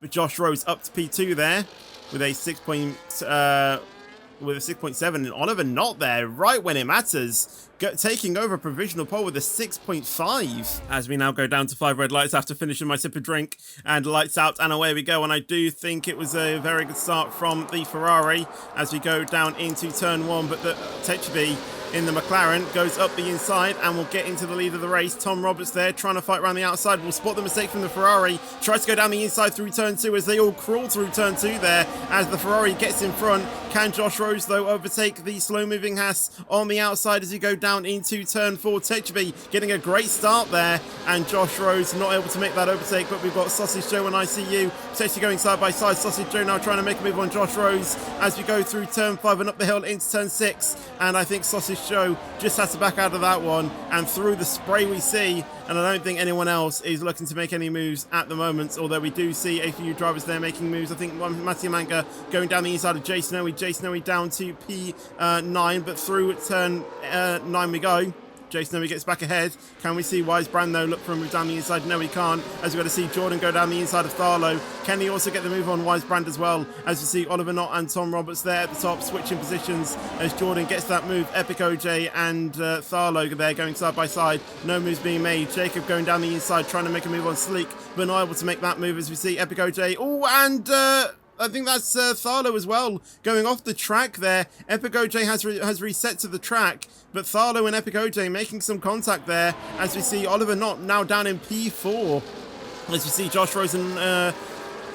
But Josh Rose up to P2 there with a 6.7, and Oliver not there right when it matters, taking over provisional pole with a 6.5. As we now go down to 5 red lights after finishing my sip of drink, and lights out and away we go. And I do think it was a very good start from the Ferrari as we go down into turn 1, but the TECHUBI in the McLaren goes up the inside and will get into the lead of the race. Tom Roberts there trying to fight around the outside, will spot the mistake from the Ferrari, tries to go down the inside through turn 2 as they all crawl through turn 2 there as the Ferrari gets in front. Can Josh Rose though overtake the slow moving Haas on the outside as you go down into turn 4? TECHUBI getting a great start there, and Josh Rose not able to make that overtake, but we've got Sausage Joe and ICU potentially going side by side. Sausage Joe now trying to make a move on Josh Rose as we go through turn 5 and up the hill into turn 6, and I think Sausage Joe just has to back out of that one, and through the spray we see, and I don't think anyone else is looking to make any moves at the moment, although we do see a few drivers there making moves. I think Mattia Manga going down the inside of Jay Snowy down to P9, but through turn 9 we go. Jay Snowy gets back ahead. Can we see Wise Brand though look for a move down the inside? No, we can't, as we've got to see Jordan go down the inside of Tharlow. Can he also get the move on Wise Brand as well? As you see Oliver Knott and Tom Roberts there at the top switching positions as Jordan gets that move. Epic OJ and Tharlow there going side by side. No moves being made. Jacob going down the inside trying to make a move on Sleek, but not able to make that move as we see Epic OJ. Oh, and I think that's Tharlow as well going off the track there. Epic OJ has reset to the track, but Tharlow and Epic OJ making some contact there as we see Oliver Knott now down in P4. As we see Josh Rose and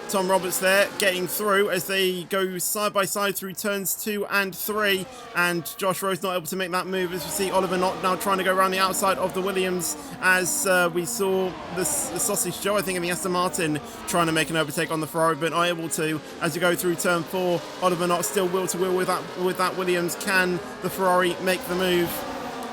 Tom Roberts there getting through as they go side by side through turns 2 and 3, and Josh Rose not able to make that move as we see Oliver Knott now trying to go around the outside of the Williams as we saw the Sausage Joe, I think, in the Aston Martin trying to make an overtake on the Ferrari, but not able to. As you go through turn 4, Oliver Knott still will to will with that Williams. Can the Ferrari make the move?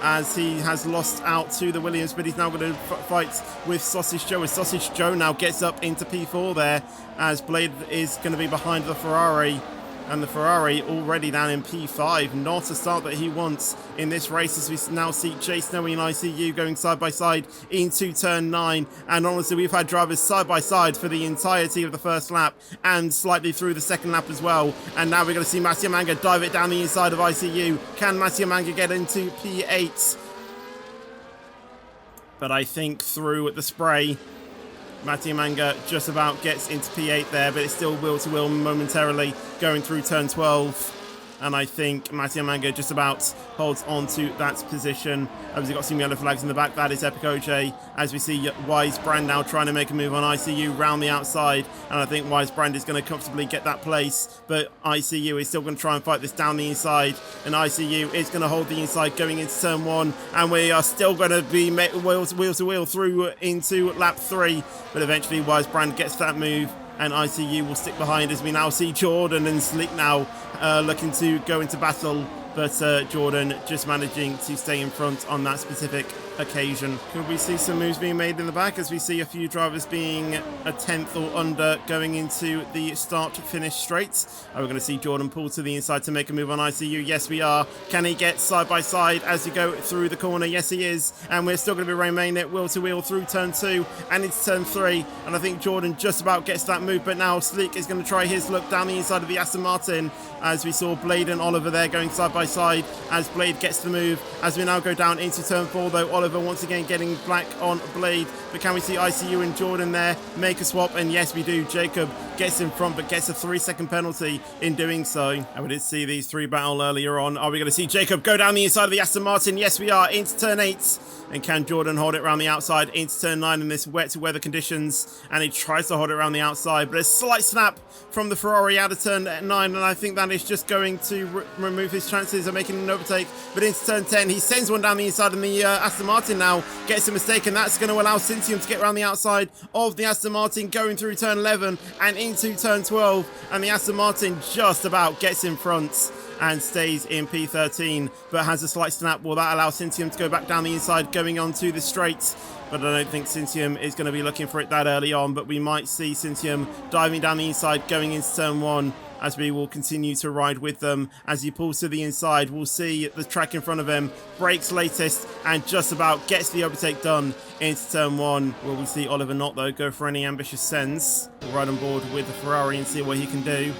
As he has lost out to the Williams, but he's now going to fight with Sausage Joe, as Sausage Joe now gets up into P4 there, as Blade is going to be behind the Ferrari, and the Ferrari already down in P5. Not a start that he wants in this race, as we now see Jay Snowy and ICU going side by side into turn 9. And honestly, we've had drivers side by side for the entirety of the first lap and slightly through the second lap as well. And now we're going to see Mattia Manga dive it down the inside of ICU. Can Mattia Manga get into P8? But I think through the spray, Mattia Manga just about gets into P8 there, but it's still will to will momentarily going through turn 12. And I think Mattia Manga just about holds on to that position. Obviously got some yellow flags in the back. That is Epic OJ. As we see Wise Brand now trying to make a move on ICU round the outside. And I think Wise Brand is going to comfortably get that place. But ICU is still going to try and fight this down the inside. And ICU is going to hold the inside going into turn 1. And we are still going to be wheel to wheel through into lap 3. But eventually Wise Brand gets that move, and ICU will stick behind as we now see Jordan and Slick now looking to go into battle, but Jordan just managing to stay in front on that specific occasion. Could we see some moves being made in the back as we see a few drivers being a 10th or under going into the start-finish straight? Are we going to see Jordan pull to the inside to make a move on ICU? Yes, we are. Can he get side by side as you go through the corner? Yes, he is. And we're still going to be remaining it wheel to wheel through turn 2 and into turn 3. And I think Jordan just about gets that move, but now Sleek is going to try his look down the inside of the Aston Martin as we saw Blade and Oliver there going side by side as Blade gets the move. As we now go down into turn 4 though, Oliver once again getting black on Blade, but can we see ICU and Jordan there make a swap? And yes, we do. Jacob gets in front but gets a 3-second penalty in doing so. And we did see these 3 battle earlier on. Are we going to see Jacob go down the inside of the Aston Martin? Yes, we are, into turn 8. And can Jordan hold it around the outside into turn 9 in this wet weather conditions? And he tries to hold it around the outside, but a slight snap from the Ferrari out of turn 9, and I think that is just going to remove his chances of making an overtake. But into turn 10, he sends one down the inside, and the Aston Martin now gets a mistake, and that's going to allow Cintium to get around the outside of the Aston Martin going through turn 11 and into turn 12, and the Aston Martin just about gets in front. and stays in P13, but has a slight snap. Will that allow Cintium to go back down the inside, going onto the straight? But I don't think Cintium is going to be looking for it that early on, but we might see Cintium diving down the inside, going into turn 1, as we will continue to ride with them. As he pulls to the inside, we'll see the track in front of him, brakes latest, and just about gets the overtake done into turn 1. Will we see Oliver Knott, though, go for any ambitious sends? We'll ride on board with the Ferrari and see what he can do.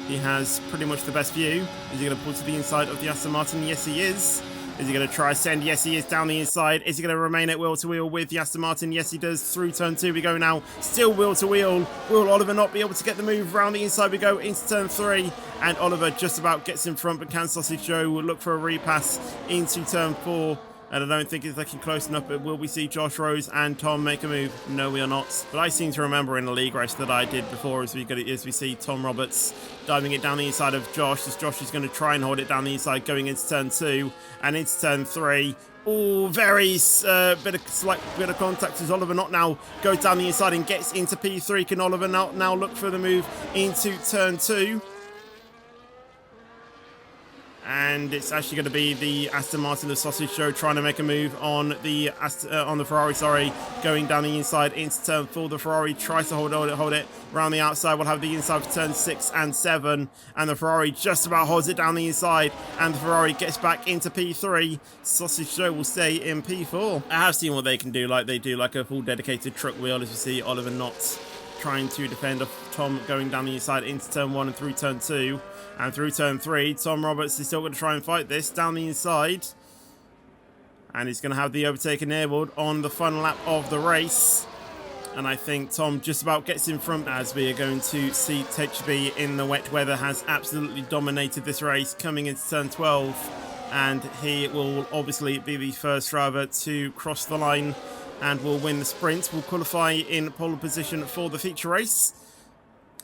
He has pretty much the best view. Is he going to pull to the inside of the Aston Martin? Yes, he is. Is he going to try send? Yes, he is down the inside. Is he going to remain at wheel to wheel with the Aston Martin? Yes, he does. Through turn 2 we go now. Still wheel to wheel. Will Oliver not be able to get the move around the inside? We go into turn 3. And Oliver just about gets in front, but can Sausage Joe will look for a repass into turn 4. And I don't think it's looking close enough, but will we see Josh Rose and Tom make a move? No, we are not. But I seem to remember in a league race that I did before, as we see Tom Roberts diving it down the inside of Josh, as Josh is going to try and hold it down the inside going into turn 2 and into turn 3. Oh, very slight bit of contact as Oliver Knott now goes down the inside and gets into P3. Can Oliver Knott now look for the move into turn 2? And it's actually going to be the Aston Martin, the Sausage Joe, trying to make a move on the Ferrari, going down the inside into turn 4. The Ferrari tries to hold it around the outside. We'll have the inside for turn 6 and 7, and the Ferrari just about holds it down the inside, and the Ferrari gets back into P3. Sausage Joe will stay in P4. I have seen what they can do, like they do like a full dedicated truck wheel, as you see Oliver Knott trying to defend off Tom going down the inside into turn 1 and through turn 2. And through turn 3, Tom Roberts is still going to try and fight this down the inside. And he's going to have the overtake enabled on the final lap of the race. And I think Tom just about gets in front, as we are going to see TECHUBI in the wet weather has absolutely dominated this race coming into turn 12. And he will obviously be the first driver to cross the line and will win the sprint. Will qualify in pole position for the feature race.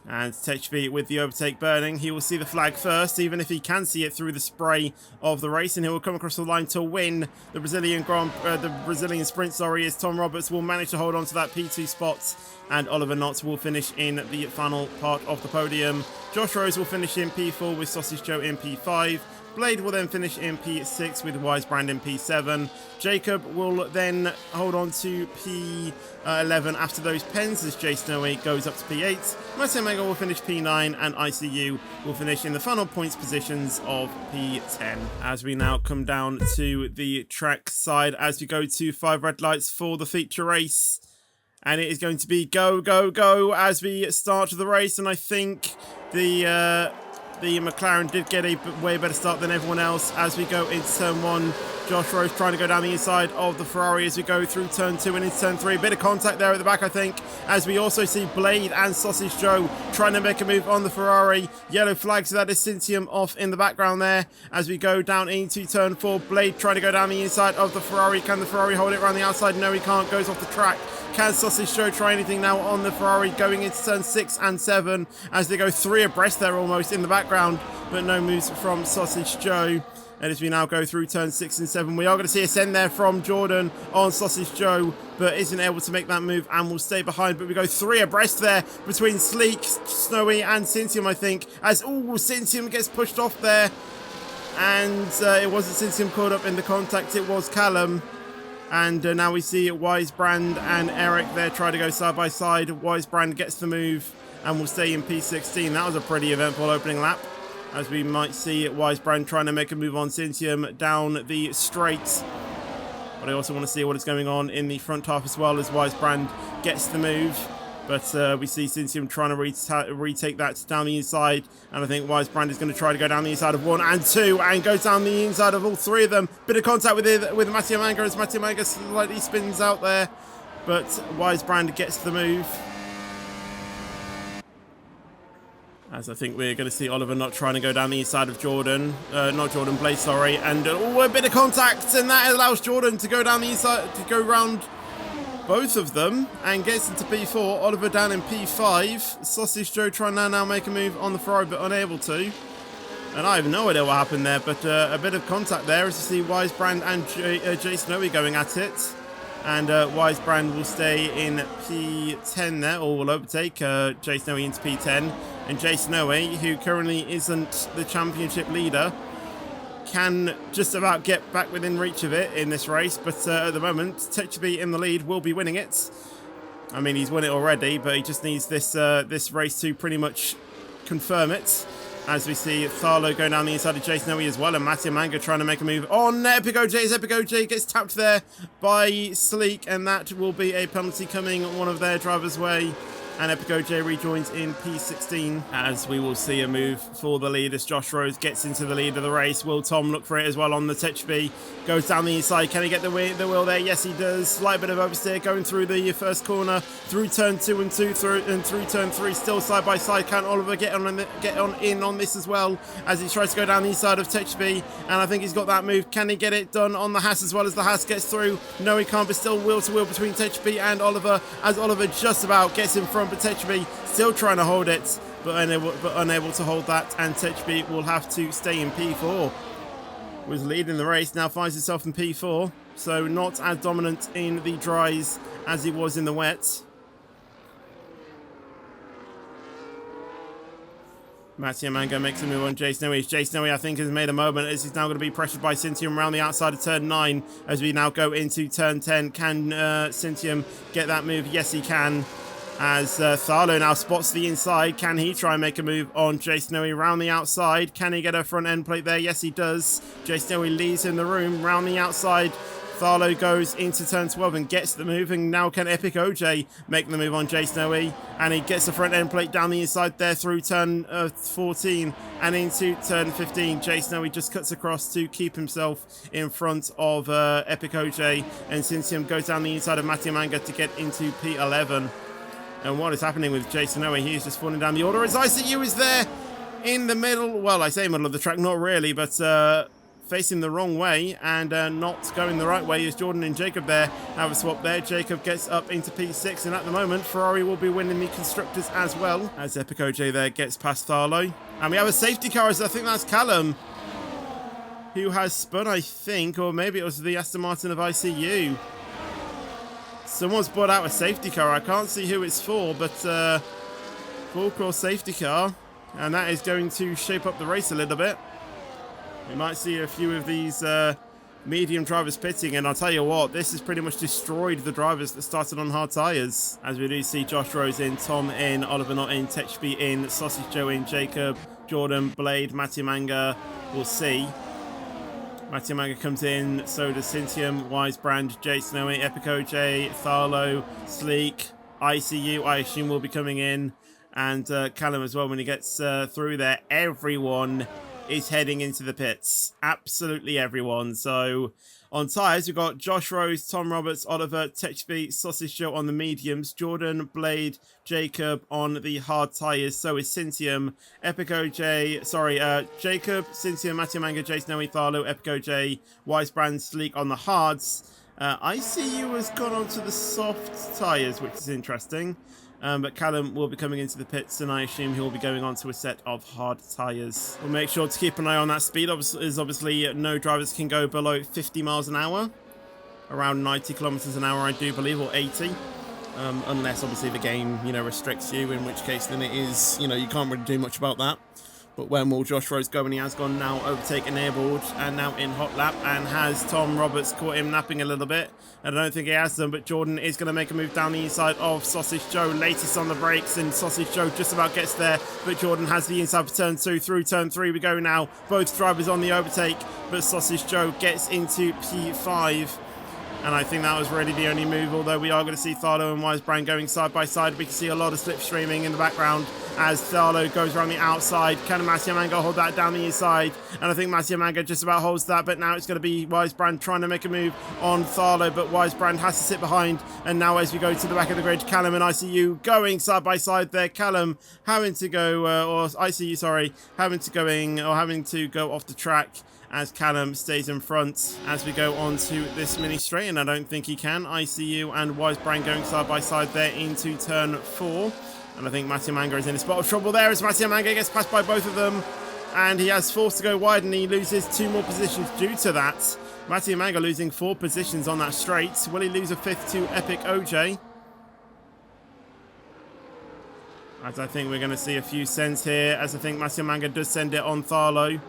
And TECHUBI with the overtake burning. He will see the flag first, even if he can see it through the spray of the race, and he will come across the line to win the Brazilian sprint. As Tom Roberts will manage to hold on to that P2 spot, and Oliver Knott will finish in the final part of the podium. Josh Rose will finish in P4 with Sausage Joe in P5. Blade will then finish in P6 with Wisebrand in P7. Jacob will then hold on to P11 after those pens as Jay Snowy goes up to P8. Matthew Mega will finish P9 and ICU will finish in the final points positions of P10. As we now come down to the track side as we go to 5 red lights for the feature race. And it is going to be go, go, go as we start the race. And I think the McLaren did get a way better start than everyone else as we go into turn 1. Josh Rose trying to go down the inside of the Ferrari as we go through turn 2 and into turn 3. Bit of contact there at the back, I think, as we also see Blade and Sausage Joe trying to make a move on the Ferrari. Yellow flags, that is Cintium off in the background there as we go down into turn 4. Blade trying to go down the inside of the Ferrari. Can the Ferrari hold it around the outside? No, he can't. Goes off the track. Can Sausage Joe try anything now on the Ferrari going into turn 6 and 7 as they go 3 abreast there almost in the background, but no moves from Sausage Joe. And as we now go through turn 6 and 7, we are going to see a send there from Jordan on Sausage Joe, but isn't able to make that move and will stay behind. But we go 3 abreast there between Sleek, Snowy and Cintium, I think, as Cintium gets pushed off there. And it wasn't Cintium caught up in the contact, it was Callum. And now we see Wisebrand and Eric there try to go side by side. Wisebrand gets the move and will stay in P16. That was a pretty eventful opening lap, as we might see Wisebrand trying to make a move on Cintium down the straight. But I also want to see what is going on in the front half as well as Wisebrand gets the move. But we see Cintium trying to retake that down the inside. And I think Wisebrand is going to try to go down the inside of 1 and 2 and goes down the inside of all 3 of them. Bit of contact with Matthew Manga as Matthew Manga slightly spins out there. But Wisebrand gets the move. As I think we're going to see Oliver not trying to go down the inside of Jordan. Not Jordan, Blade, sorry. And a bit of contact, and that allows Jordan to go down the inside, to go round both of them, and gets into P4. Oliver down in P5. Sausage Joe trying to now make a move on the Ferrari, but unable to. And I have no idea what happened there, but a bit of contact there as you see Wisebrand and Jay Snowy going at it. And Wisebrand will stay in P10 there, or will overtake Jay Snowy into P10. And Jay Snowy, who currently isn't the championship leader, can just about get back within reach of it in this race, but at the moment, TECHUBI in the lead will be winning it. I mean, he's won it already, but he just needs this this race to pretty much confirm it. As we see Tharlo going down the inside of Jason Owie as well, and Mattia Manga trying to make a move on Epic OJ. As Epic OJ gets tapped there by Sleek, and that will be a penalty coming one of their drivers' way. And Epic OJ rejoins in P16, as we will see a move for the lead as Josh Rose gets into the lead of the race. Will Tom look for it as well on the TECHUBI? Goes down the inside. Can he get the wheel there? Yes, he does. Slight bit of oversteer going through the first corner, through turn 2 and through turn 3. Still side by side. Can Oliver get in on this as well as he tries to go down the inside of TECHUBI? And I think he's got that move. Can he get it done on the Haas as well as the Haas gets through? No, he can't. But still wheel to wheel between TECHUBI and Oliver, as Oliver just about gets in front. But TECHUBI still trying to hold it, but unable to hold that, and TECHUBI will have to stay in P4. Was leading the race, now finds himself in P4, so not as dominant in the dries as he was in the wet. Mattia Mango makes a move on Jason Owie. Jason Owie, I think, has made a moment as he's now going to be pressured by Cintium around the outside of turn 9 as we now go into turn 10. Can Cintium get that move? Yes, he can. As Tharlo now spots the inside. Can he try and make a move on Jason Owie around the outside? Can he get a front end plate there? Yes, he does. Jason Owie leaves in the room round the outside. Tharlo goes into turn 12 and gets the move, and now can Epic OJ make the move on Jason Owie, and he gets the front end plate down the inside there through turn 14 and into turn 15. Jason Owie just cuts across to keep himself in front of Epic OJ, and Cintium goes down the inside of Mattia Manga to get into P11. And what is happening with Jason Owie? He is just falling down the order as ICU is there in the middle. Well, I say middle of the track, not really, but facing the wrong way and not going the right way is Jordan and Jacob there. Have a swap there. Jacob gets up into P6, and at the moment, Ferrari will be winning the Constructors as well, as Epic OJ there gets past Tharlo. And we have a safety car, as I think that's Callum, who has spun, I think, or maybe it was the Aston Martin of ICU. Someone's brought out a safety car. I can't see who it's for, but full course safety car, and that is going to shape up the race a little bit. We might see a few of these medium drivers pitting, and I'll tell you what, this has pretty much destroyed the drivers that started on hard tyres. As we do see Josh Rose in, Tom in, Oliver not in, TECHUBI in, Sausage Joe in, Jacob, Jordan, Blade, Mattia Manga. We'll see. Mattia Manga comes in, so does Cintium, Wisebrand, Jason Owie, Epic OJ, Tharlo, Sleek, ICU, I assume will be coming in, and Callum as well when he gets through there. Everyone is heading into the pits. Absolutely everyone. So on tyres, we've got Josh Rose, Tom Roberts, Oliver, TECHUBI, Sausage Joe on the mediums, Jordan, Blade, Jacob on the hard tyres. So is Cintium, Epic OJ, Jacob, Cintium, Mattia Manga, Jason Owie, Tharlo, Epic OJ, Wisebrand, Sleek on the hards. ICU has gone onto the soft tyres, which is interesting. But Callum will be coming into the pits, and I assume he'll be going on to a set of hard tyres. We'll make sure to keep an eye on that speed. Obviously, no drivers can go below 50 miles an hour. Around 90 kilometers an hour, I do believe, or 80. Unless, obviously, the game, restricts you, in which case then it is, you can't really do much about that. But when will Josh Rose go? And he has gone now, overtake enabled, and now in hot lap, and has Tom Roberts caught him napping a little bit? I don't think he has them, but Jordan is going to make a move down the inside of Sausage Joe, latest on the brakes, and Sausage Joe just about gets there, but Jordan has the inside for turn 2, through turn 3 we go now, both drivers on the overtake, but Sausage Joe gets into P5. And I think that was really the only move, although we are going to see Tharlo and Wisebrand going side by side. We can see a lot of slipstreaming in the background as Tharlo goes around the outside. Can Mattia Manga hold that down the inside? And I think Mattia Manga just about holds that, but now it's going to be Wisebrand trying to make a move on Tharlo, but Wisebrand has to sit behind. And now as we go to the back of the grid, Callum and ICU going side by side there. Callum having to go, or ICU, sorry, having to go off the track, as Callum stays in front as we go on to this mini straight, and I don't think he can. ICU and Wisebrand going side by side there into turn 4, and I think Mattia Manga is in a spot of trouble there as Mattia Manga gets passed by both of them, and he has forced to go wide, and he loses 2 more positions due to that. Mattia Manga losing 4 positions on that straight. Will he lose a 5th to Epic OJ? As I think we're going to see a few sends here, as I think Mattia Manga does send it on Tharlo.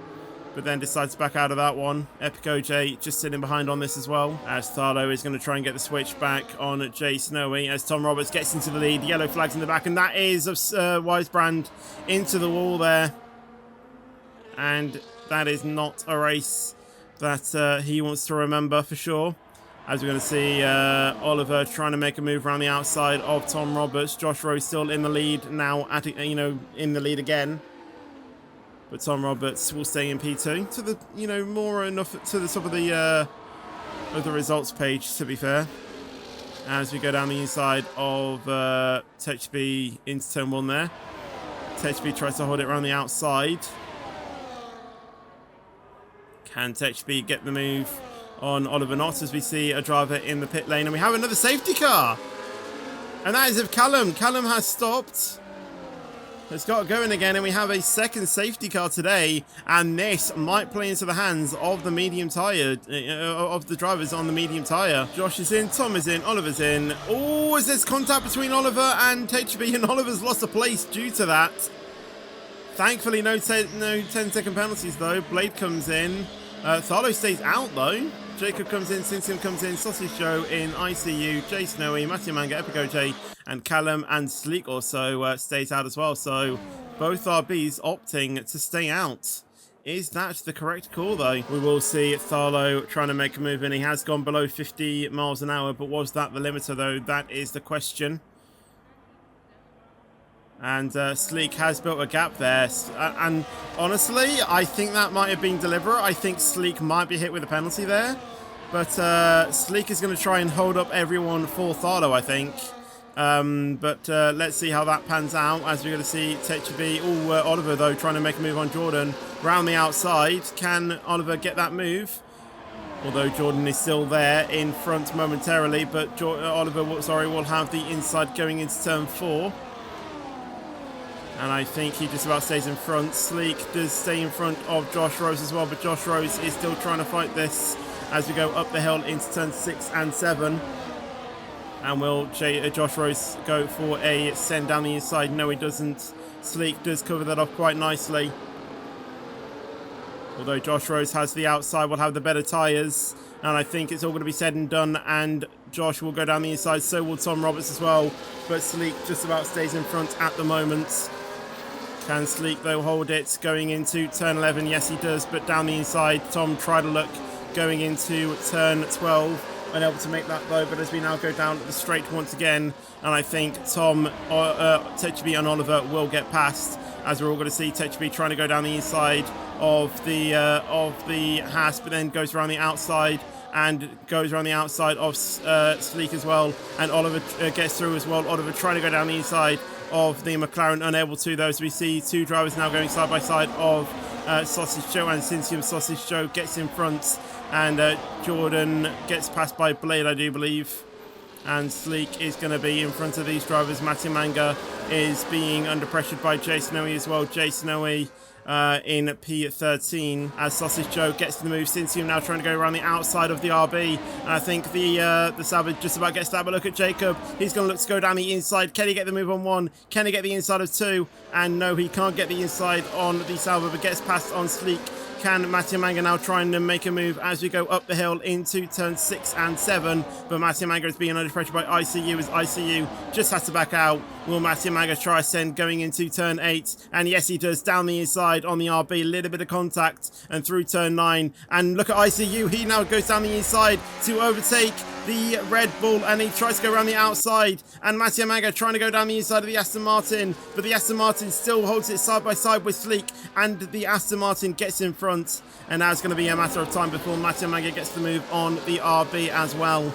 but then decides to back out of that one. Epic OJ just sitting behind on this as well, as Tharlo is going to try and get the switch back on Jay Snowy as Tom Roberts gets into the lead. Yellow flags in the back, and that is of Wisebrand into the wall there. And that is not a race that he wants to remember for sure. As we're going to see Oliver trying to make a move around the outside of Tom Roberts. Josh Rose still in the lead now, in the lead again. But Tom Roberts will stay in P2 to the, more enough to the top of the results page, to be fair. As we go down the inside of TECHUBI into turn 1 there. TECHUBI tries to hold it around the outside. Can TECHUBI get the move on Oliver Knott as we see a driver in the pit lane, and we have another safety car, and that is of Callum. Callum has stopped. It's got going again, and we have a second safety car today, and this might play into the hands of the medium tyre, of the drivers on the medium tyre. Josh is in, Tom is in, Oliver's in. Oh, is there contact between Oliver and TECHUBI, and Oliver's lost a place due to that. Thankfully, no 10-second penalties though. Blade comes in. Tharlo stays out though. Jacob comes in, Sinsim comes in, Sausage Joe in ICU, Jay Snowy, Matthew Manga, Epic OJ, and Callum and Sleek also stays out as well. So both RBs opting to stay out. Is that the correct call though? We will see Tharlo trying to make a move, and he has gone below 50 miles an hour, but was that the limiter though? That is the question. And Sleek has built a gap there. And honestly, I think that might have been deliberate. I think Sleek might be hit with a penalty there. But Sleek is going to try and hold up everyone for Tharlo, I think. But let's see how that pans out, as we're going to see TECHUBI. Oliver, though, trying to make a move on Jordan. Round the outside. Can Oliver get that move? Although Jordan is still there in front momentarily. But Oliver will have the inside going into turn 4. And I think he just about stays in front. Sleek does stay in front of Josh Rose as well, but Josh Rose is still trying to fight this as we go up the hill into turn 6 and 7. And will Josh Rose go for a send down the inside? No, he doesn't. Sleek does cover that off quite nicely. Although Josh Rose has the outside, will have the better tyres. And I think it's all going to be said and done, and Josh will go down the inside, so will Tom Roberts as well. But Sleek just about stays in front at the moment. Can Sleek, though, hold it going into turn 11? Yes, he does, but down the inside, Tom tried a look going into turn 12. Unable to make that, though, but as we now go down the straight once again, and I think Tom, TECHUBI and Oliver will get past, as we're all going to see TECHUBI trying to go down the inside of the Haas, but then goes around the outside and goes around the outside of Sleek as well, and Oliver gets through as well. Oliver trying to go down the inside of the McLaren, unable to though, as we see two drivers now going side by side of Sausage Joe and Cintium. Sausage Joe gets in front, and Jordan gets passed by Blade, I do believe. And Sleek is going to be in front of these drivers. Matty Manga is being under pressure by Jay Snowy as well. Jay Snowy in P13 as Sausage Joe gets to the move. Cintium now trying to go around the outside of the RB, and I think the Savage just about gets that. But look at Jacob, he's going to look to go down the inside. Can he get the move on 1? Can he get the inside of 2? And no, he can't get the inside on the Salva, but gets past on Sleek. Can Matthew Manga now trying to make a move as we go up the hill into turn 6 and 7, but Matthew Manga is being under pressure by ICU as ICU just has to back out. Will Matthew Manga try send going into turn 8? And yes, he does, down the inside on the RB, a little bit of contact, and through turn 9. And look at ICU, he now goes down the inside to overtake the Red Bull, and he tries to go around the outside, and Matthew Manga trying to go down the inside of the Aston Martin, but the Aston Martin still holds it side by side with Sleek, and the Aston Martin gets in front, and now it's going to be a matter of time before Matthew Manga gets the move on the RB as well.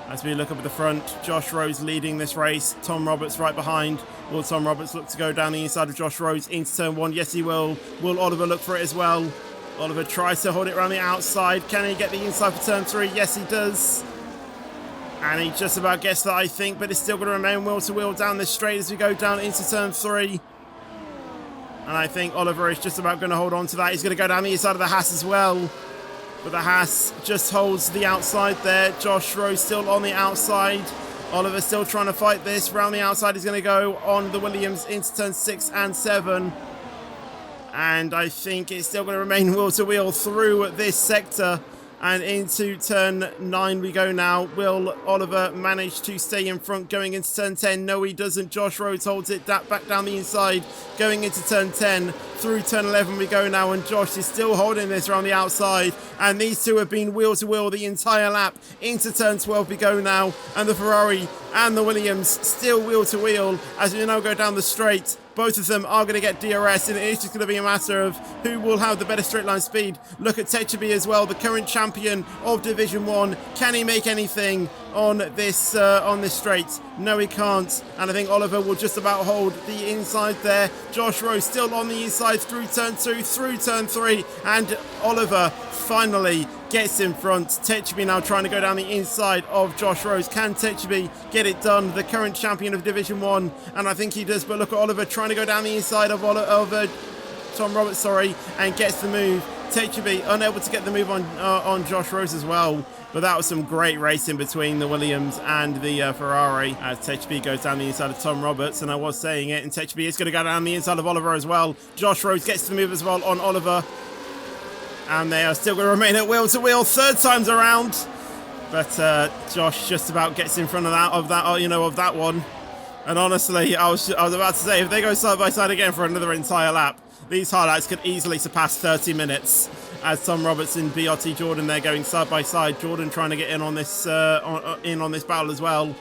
As we look up at the front, Josh Rose leading this race, Tom Roberts right behind. Will Tom Roberts look to go down the inside of Josh Rose into turn 1? Yes, he will. Will Oliver look for it as well? Oliver tries to hold it around the outside. Can he get the inside for turn 3? Yes, he does. And he just about gets that, I think, but it's still going to remain wheel to wheel down this straight as we go down into turn 3. And I think Oliver is just about going to hold on to that. He's going to go down the inside of the Haas as well. But the Haas just holds the outside there. Josh Rose still on the outside. Oliver still trying to fight this. Round the outside is going to go on the Williams into turn 6 and 7. And I think it's still going to remain wheel to wheel through this sector. And into turn 9 we go now. Will Oliver manage to stay in front going into turn 10? No, he doesn't. Josh Rhodes holds it back down the inside going into turn 10. Through turn 11 we go now, and Josh is still holding this around the outside. And these two have been wheel to wheel the entire lap. Into turn 12 we go now, and the Ferrari and the Williams still wheel to wheel as we now go down the straight. Both of them are going to get DRS, and it is just going to be a matter of who will have the better straight line speed. Look at TECHUBI as well, the current champion of Division 1. Can he make anything on this straight? No, he can't. And I think Oliver will just about hold the inside there. Josh Rose still on the inside through turn 2, through turn 3, and Oliver finally gets in front. TECHUBI now trying to go down the inside of Josh Rose. Can TECHUBI get it done? The current champion of Division 1, and I think he does, but look at Oliver trying to go down the inside of Tom Roberts, and gets the move. TECHUBI unable to get the move on Josh Rose as well, but that was some great racing between the Williams and the Ferrari as TECHUBI goes down the inside of Tom Roberts, and I was saying it, and TECHUBI is going to go down the inside of Oliver as well. Josh Rose gets the move as well on Oliver, and they are still going to remain at wheel to wheel third times around. But Josh just about gets in front of that one. And honestly, I was about to say, if they go side by side again for another entire lap, these highlights could easily surpass 30 minutes. As Tom Roberts and BRT Jordan, they're going side by side. Jordan trying to get in on this on this battle as well.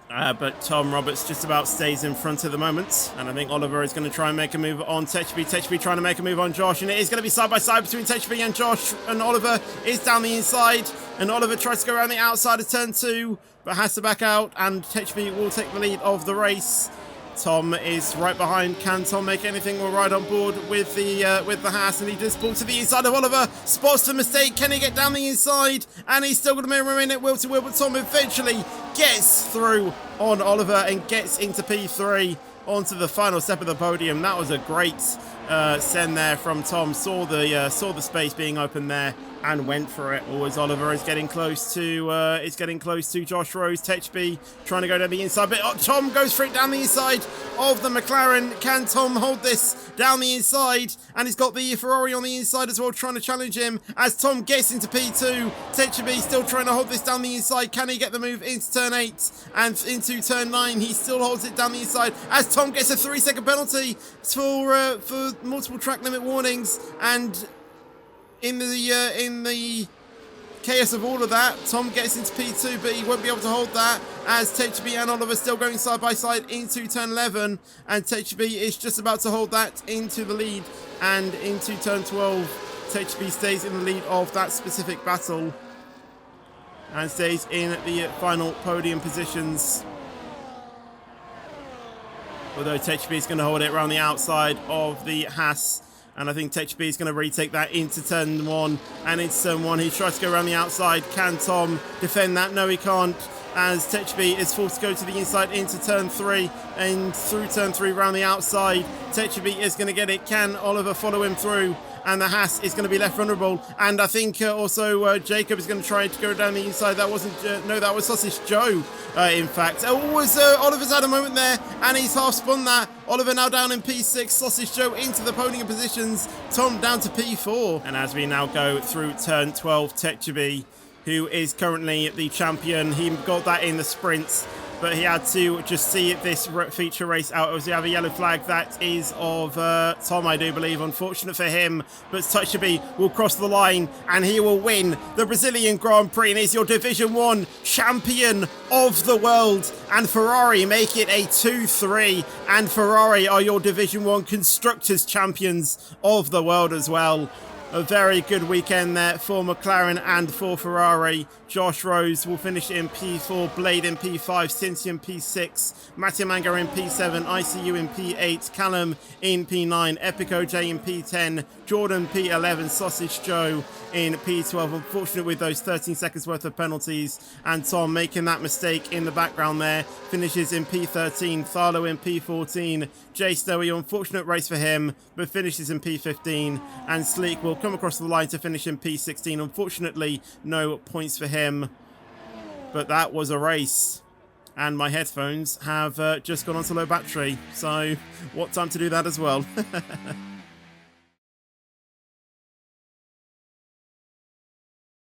But Tom Roberts just about stays in front at the moment. And I think Oliver is going to try and make a move on TECHUBI. TECHUBI trying to make a move on Josh. And it is going to be side by side between TECHUBI and Josh. And Oliver is down the inside. And Oliver tries to go around the outside of turn 2, but has to back out. And TECHUBI will take the lead of the race. Tom is right behind. Can Tom make anything? We'll ride on board with the Haas, and he does pull to the inside of Oliver. Spots the mistake. Can he get down the inside? And he's still going to remain at wheel to wheel, but Tom eventually gets through on Oliver and gets into P3 onto the final step of the podium. That was a great send there from Tom. Saw the space being open there and went for it. Always Oliver is getting close to Josh Rose. TECHUBI trying to go down the inside, but Tom goes for it down the inside of the McLaren. Can Tom hold this down the inside? And he's got the Ferrari on the inside as well, trying to challenge him as Tom gets into P2. TECHUBI still trying to hold this down the inside. Can he get the move into turn 8 and into turn 9? He still holds it down the inside as Tom gets a 3-second penalty for multiple track limit warnings. And in the chaos of all of that, Tom gets into P2, but he won't be able to hold that as TECHUBI and Oliver still going side by side into turn 11, and TECHUBI is just about to hold that into the lead. And into turn 12, TECHUBI stays in the lead of that specific battle and stays in the final podium positions. Although TECHUBI is going to hold it around the outside of the Haas. And I think TECHUBI is going to retake that into turn 1. And into turn 1, he tries to go around the outside. Can Tom defend that? No, he can't. As TECHUBI is forced to go to the inside into turn 3. And through turn 3, around the outside. TECHUBI is going to get it. Can Oliver follow him through? And the Haas is going to be left vulnerable. And I think also Jacob is going to try to go down the inside. That wasn't... no, that was Sausage Joe, in fact. Oliver's had a moment there, and he's half spun that. Oliver now down in P6. Sausage Joe into the podium positions. Tom down to P4. And as we now go through turn 12, TECHUBI, who is currently the champion. He got that in the sprints, but he had to just see this feature race out as we have a yellow flag. That is of Tom, I do believe. Unfortunate for him, but TECHUBI will cross the line and he will win the Brazilian Grand Prix and is your Division 1 champion of the world. And Ferrari make it a 2-3, and Ferrari are your Division 1 Constructors champions of the world as well. A very good weekend there for McLaren and for Ferrari. Josh Rose will finish in P4, Blade in P5, Cincy in P6, Mattia Manga in P7, ICU in P8, Callum in P9, Epico J in P10, Jordan P11, Sausage Joe in P12. Unfortunate with those 13 seconds worth of penalties, and Tom making that mistake in the background there, finishes in P13, Tharlo in P14, Jay Snowy, unfortunate race for him, but finishes in P15, and Sleek will come across the line to finish in P16. Unfortunately, no points for him. but that was a race. And my headphones have just gone onto low battery, so what time to do that as well.